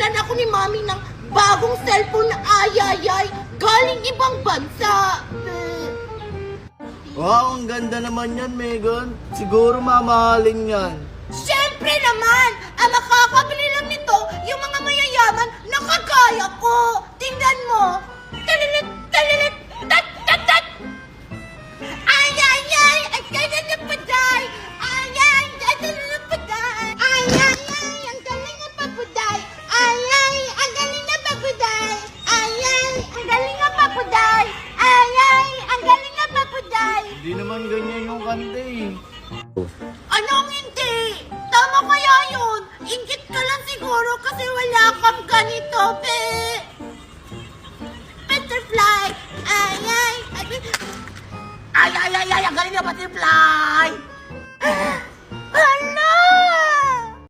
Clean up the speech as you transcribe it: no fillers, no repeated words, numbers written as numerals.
Pinapabilan ako ni Mami ng bagong cellphone na ayayay galing ibang bansa. Wow, ang ganda naman yan, Megan. Siguro mamahalin yan. Siyempre naman, ang makakabili lang nito yung mga mayayaman na kagaya ko. Tingnan mo. Talilit, talilit, tat, tat, tat. Ay, ay, ay, ay, kaya na paday. Ay, ay, ay, na paday. Ay, ay, ay, ang galing na papuday. Ay, ay, ang galing na papuday. Ay, ay, ang galing na papuday. Ay, ay, ang galing na papuday. Hindi naman ganyan yung kanta eh. Anong hindi? Tama kaya yun? Ingit ka lang siguro kasi wala kang ganito, pe. Butterfly! Ay, ay, ay, ay, ay, ay, ay, ang galing na butterfly! Hala!